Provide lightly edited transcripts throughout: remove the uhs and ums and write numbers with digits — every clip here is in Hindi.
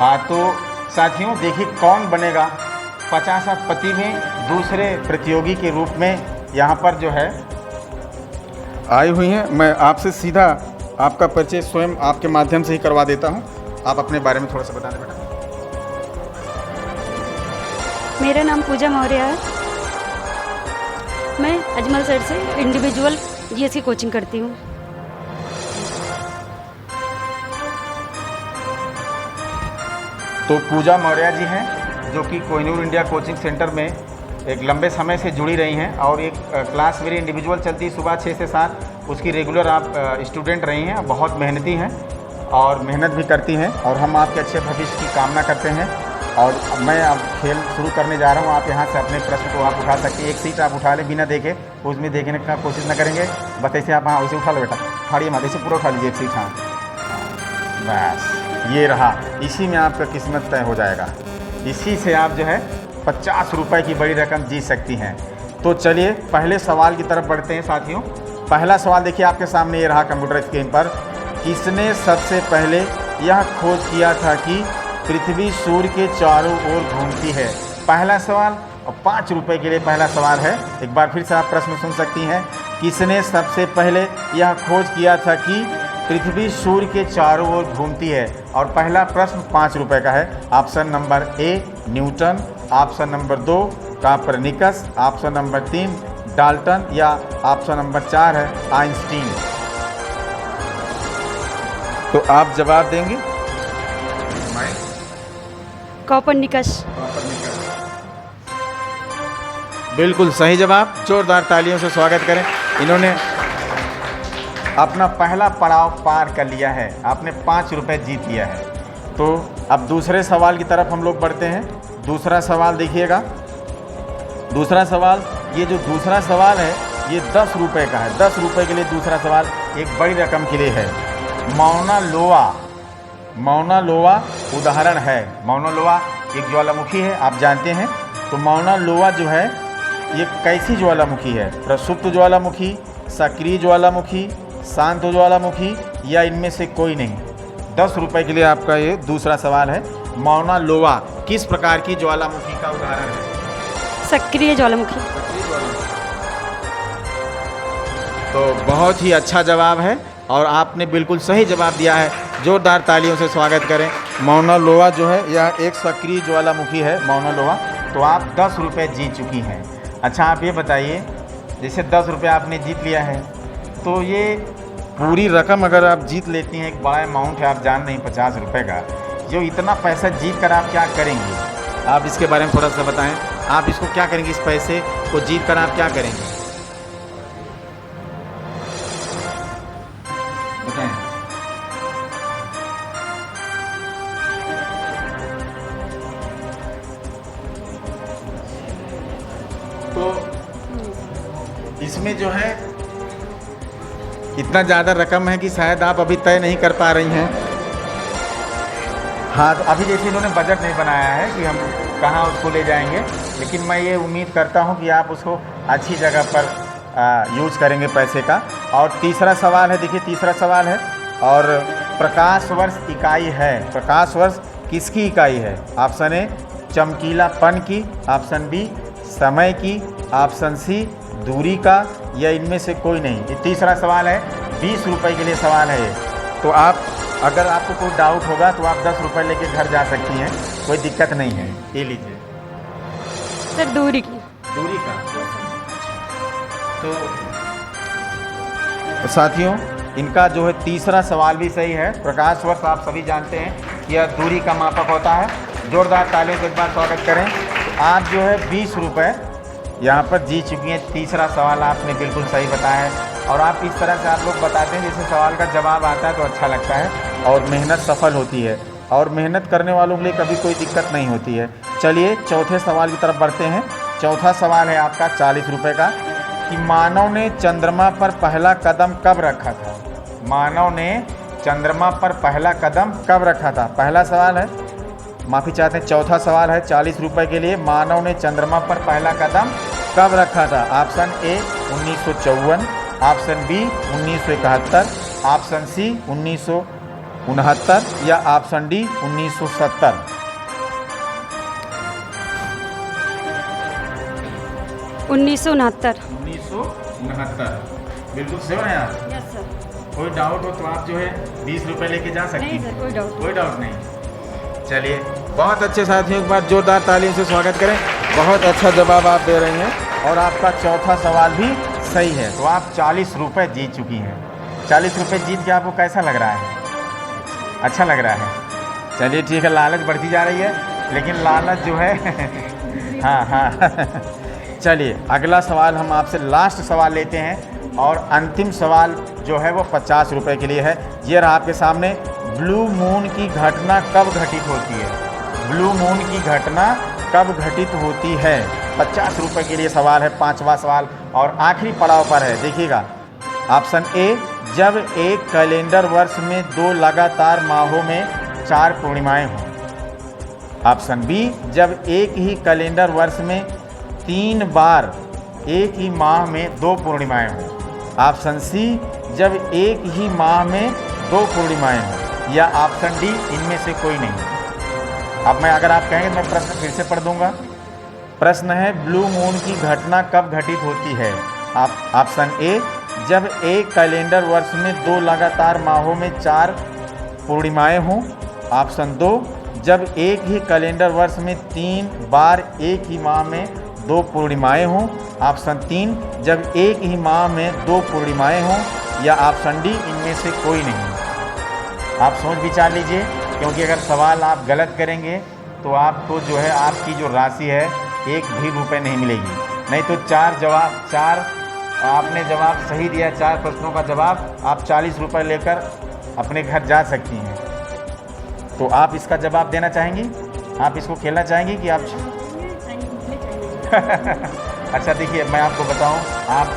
हाँ तो साथियों देखिए कौन बनेगा 50 पति में दूसरे प्रतियोगी के रूप में यहाँ पर जो है आई हुई हैं। मैं आपसे सीधा आपका परिचय स्वयं आपके माध्यम से ही करवा देता हूँ। आप अपने बारे में थोड़ा सा बता दें बेटा। मेरा नाम पूजा मौर्य है। मैं अजमल सर से इंडिविजुअल जीएस की कोचिंग करती हूँ। तो पूजा मौर्य जी हैं जो कि कोहिनूर इंडिया कोचिंग सेंटर में एक लंबे समय से जुड़ी रही हैं और एक क्लास मेरी इंडिविजुअल चलती है सुबह 6 से 7, उसकी रेगुलर आप स्टूडेंट रही हैं। बहुत मेहनती हैं और मेहनत भी करती हैं और हम आपके अच्छे भविष्य की कामना करते हैं। और मैं अब खेल शुरू करने जा रहा हूँ। आप यहाँ से अपने प्रश्न को आप उठा सकते हैं। एक सीट आप उठा लें बिना देखे, उसमें देखने का कोशिश न करेंगे। बस ऐसे आप हाँ उसे उठा लो बेटा, फाड़िए मत, ऐसे पूरा उठा लीजिए एक सीट। हाँ बस ये रहा, इसी में आपका किस्मत तय हो जाएगा। इसी से आप जो है 50 रुपये की बड़ी रकम जीत सकती हैं। तो चलिए पहले सवाल की तरफ बढ़ते हैं साथियों। पहला सवाल देखिए आपके सामने ये रहा कंप्यूटर स्क्रीन पर। किसने सबसे पहले यह खोज किया था कि पृथ्वी सूर्य के चारों ओर घूमती है? पहला सवाल और 5 रुपये के लिए पहला सवाल है। एक बार फिर से आप प्रश्न सुन सकती हैं। किसने सबसे पहले यह खोज किया था कि पृथ्वी सूर्य के चारों ओर घूमती है? और पहला प्रश्न 5 रुपये का है। Option number A Newton, option number 2 Copernicus, option number 3 Dalton या ऑप्शन नंबर 4 है आइंस्टीन। तो आप जवाब देंगे? कॉपरनिकस। बिल्कुल सही जवाब। जोरदार तालियों से स्वागत करें। इन्होंने अपना पहला पड़ाव पार कर लिया है। आपने 5 रुपये जीत लिया है। तो अब दूसरे सवाल की तरफ हम लोग बढ़ते हैं। दूसरा सवाल देखिएगा। दूसरा सवाल, ये जो दूसरा सवाल है ये 10 रुपये का है। 10 रुपये के लिए दूसरा सवाल एक बड़ी रकम के लिए है। मौना लोआ उदाहरण है। मौना लोआ एक ज्वालामुखी है, आप जानते हैं। तो मौना लोआ जो है ये कैसी ज्वालामुखी है? प्रसुप्त ज्वालामुखी, सक्रिय ज्वालामुखी, शांत ज्वालामुखी या इनमें से कोई नहीं? 10 रुपये के लिए आपका ये दूसरा सवाल है। मौना लोआ किस प्रकार की ज्वालामुखी का उदाहरण है? सक्रिय ज्वालामुखी। तो बहुत ही अच्छा जवाब है और आपने बिल्कुल सही जवाब दिया है। जोरदार तालियों से स्वागत करें। मौना लोआ जो है यह एक सक्रिय ज्वालामुखी है, मौना लोआ। तो आप 10 रुपये जीत चुकी हैं। अच्छा आप ये बताइए, जैसे 10 रुपये आपने जीत लिया है तो ये पूरी रकम अगर आप जीत लेती हैं, एक बड़ा अमाउंट है, आप जान नहीं 50 रुपये का, जो इतना पैसा जीत कर आप क्या करेंगे? आप इसके बारे में थोड़ा सा बताएं। आप इसको क्या करेंगे? इस पैसे को जीत कर आप क्या करेंगे बताएं। तो इसमें जो है इतना ज़्यादा रकम है कि शायद आप अभी तय नहीं कर पा रही हैं। हाँ तो अभी जैसे इन्होंने बजट नहीं बनाया है कि हम कहाँ उसको ले जाएंगे, लेकिन मैं ये उम्मीद करता हूँ कि आप उसको अच्छी जगह पर यूज़ करेंगे पैसे का। और तीसरा सवाल है, देखिए तीसरा सवाल है और प्रकाश वर्ष इकाई है। प्रकाश वर्ष किसकी इकाई है? ऑप्शन ए चमकीलापन की, ऑप्शन बी समय की, ऑप्शन सी दूरी का या इनमें से कोई नहीं। ये तीसरा सवाल है, 20 रुपये के लिए सवाल है ये। तो आप अगर आपको कोई डाउट होगा तो आप 10 रुपये लेके घर जा सकती हैं, कोई दिक्कत नहीं है। ये लीजिए सर दूरी की। दूरी का। तो साथियों इनका जो है तीसरा सवाल भी सही है। प्रकाश वर्ष आप सभी जानते हैं कि यह दूरी का मापक होता है। जोरदार तालियों से एक बार स्वागत करें। तो आप जो है 20 रुपये यहाँ पर जीत चुकी हैं। तीसरा सवाल आपने बिल्कुल सही बताया है और आप इस तरह से आप लोग बताते हैं जैसे सवाल का जवाब आता है तो अच्छा लगता है और मेहनत सफल होती है और मेहनत करने वालों के लिए कभी कोई दिक्कत नहीं होती है। चलिए चौथे सवाल की तरफ बढ़ते हैं। चौथा सवाल है आपका 40 रुपये का कि मानव ने चंद्रमा पर पहला कदम कब रखा था? मानव ने चंद्रमा पर पहला कदम कब रखा था? पहला सवाल है, माफ़ी चाहते हैं, चौथा सवाल है 40 रुपये के लिए। मानव ने चंद्रमा पर पहला कदम कब रखा था? Option A 1954, option B 1971, option C 69 या ऑप्शन डी 1970? 1969। 1969 बिल्कुल श्योर हैं आप? Yes sir. कोई डाउट हो तो आप जो है 20 रुपये लेके जा सकती नहीं हैं। सर, कोई डाउट नहीं। चलिए, बहुत अच्छे साथियों, एक बार जोरदार तालियों से स्वागत करें। बहुत अच्छा जवाब आप दे रही हैं और आपका चौथा सवाल भी सही है। तो आप 40 रुपये जीत चुकी हैं। 40 रुपये जीत के आपको कैसा लग रहा है? अच्छा लग रहा है। चलिए ठीक है, लालच बढ़ती जा रही है, लेकिन लालच जो है हाँ चलिए, अगला सवाल हम आपसे लास्ट सवाल लेते हैं और अंतिम सवाल जो है वो 50 रुपये के लिए है। ये रहा आपके सामने। ब्लू मून की घटना कब घटित होती है? ब्लू मून की घटना कब घटित होती है? 50 रुपये के लिए सवाल है, 5वां सवाल और आखिरी पड़ाव पर है। देखिएगा, ऑप्शन ए, जब एक कैलेंडर वर्ष में 2 लगातार माहों में 4 पूर्णिमाएँ हों। ऑप्शन बी, जब एक ही कैलेंडर वर्ष में 3 बार एक ही माह में 2 पूर्णिमाएँ हों। ऑप्शन सी, जब एक ही माह में 2 पूर्णिमाएँ हों। या ऑप्शन डी, इनमें से कोई नहीं। अब मैं अगर आप कहेंगे मैं प्रश्न फिर से पढ़ दूंगा। प्रश्न है, ब्लू मून की घटना कब घटित होती है? ऑप्शन ए, जब एक कैलेंडर वर्ष में 2 लगातार माहों में 4 पूर्णिमाएँ हों। ऑप्शन 2, जब एक ही कैलेंडर वर्ष में 3 बार एक ही माह में 2 पूर्णिमाएँ हों। ऑप्शन 3, जब एक ही माह में 2 पूर्णिमाएँ हों। या ऑप्शन डी, इनमें से कोई नहीं। आप सोच विचार लीजिए, क्योंकि अगर सवाल आप गलत करेंगे तो आपको जो है आपकी जो राशि है 1 भी रुपये नहीं मिलेगी। नहीं तो 4 आपने जवाब सही दिया, 4 प्रश्नों का जवाब, आप 40 रुपये लेकर अपने घर जा सकती हैं। तो आप इसका जवाब देना चाहेंगी? आप इसको खेलना चाहेंगी कि आप अच्छा देखिए, मैं आपको बताऊं, आप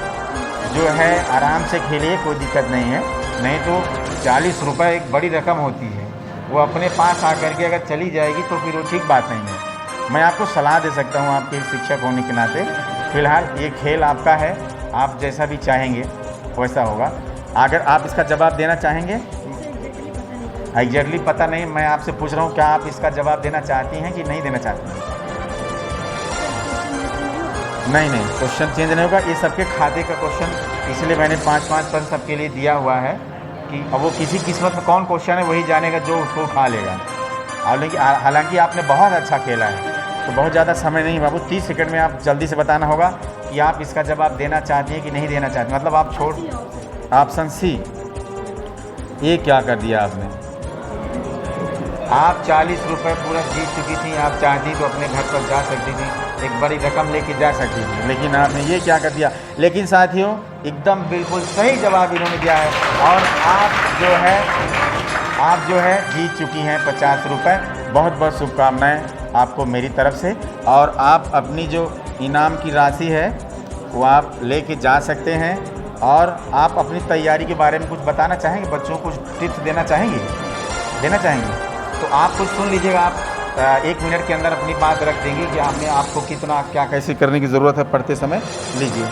जो है आराम से खेलिए, कोई दिक्कत नहीं है। नहीं तो 40 रुपये एक बड़ी रकम होती है, वो अपने पास आकर के अगर चली जाएगी तो फिर वो ठीक बात नहीं है। मैं आपको सलाह दे सकता हूँ आपके शिक्षक होने के नाते। फ़िलहाल ये खेल आपका है, आप जैसा भी चाहेंगे वैसा होगा। अगर आप इसका जवाब देना चाहेंगे? एग्जैक्टली पता नहीं, मैं आपसे पूछ रहा हूँ क्या आप इसका जवाब देना चाहती हैं कि नहीं देना चाहती हैं? नहीं, क्वेश्चन चेंज नहीं होगा। ये सबके खाते का क्वेश्चन, इसलिए मैंने 5-5 प्रश्न सबके लिए दिया हुआ है कि अब वो किसी किस्मत में कौन क्वेश्चन है वही जानेगा जो उसको उठा लेगा। हालांकि आपने बहुत अच्छा खेला है, तो बहुत ज़्यादा समय नहीं बाबू, 30 सेकंड में आप जल्दी से बताना होगा कि आप इसका जवाब देना चाहती हैं कि नहीं देना चाहती। मतलब आप छोड़, ऑप्शन सी, ये क्या कर दिया आपने? आप 40 रुपये पूरा जीत चुकी थी। आप चाहती तो अपने घर पर जा सकती थी, एक बड़ी रकम लेके जा सकती थी, लेकिन आपने ये क्या कर दिया। लेकिन साथियों, एकदम बिल्कुल सही जवाब इन्होंने दिया है और आप जो है जीत चुकी हैं 50 रुपये। बहुत बहुत शुभकामनाएँ आपको मेरी तरफ से। और आप अपनी जो इनाम की राशि है वो आप लेके जा सकते हैं। और आप अपनी तैयारी के बारे में कुछ बताना चाहेंगे? बच्चों को कुछ टिप्स देना चाहेंगे? तो आप कुछ सुन लीजिएगा। आप 1 मिनट के अंदर अपनी बात रख देंगी कि आपने आपको कितना क्या कैसे करने की ज़रूरत है पढ़ते समय। लीजिए।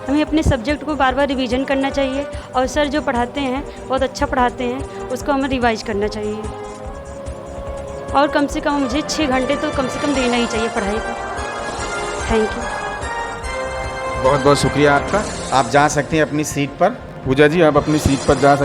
हमें अपने सब्जेक्ट को बार बार रिवीजन करना चाहिए और सर जो पढ़ाते हैं बहुत अच्छा पढ़ाते हैं, उसको हमें रिवाइज करना चाहिए। और कम से कम मुझे 6 घंटे तो कम से कम देना ही चाहिए पढ़ाई पर। Thank you. बहुत बहुत शुक्रिया आपका। आप जा सकते हैं अपनी सीट पर। पूजा जी, आप अपनी सीट पर जा सकते हैं।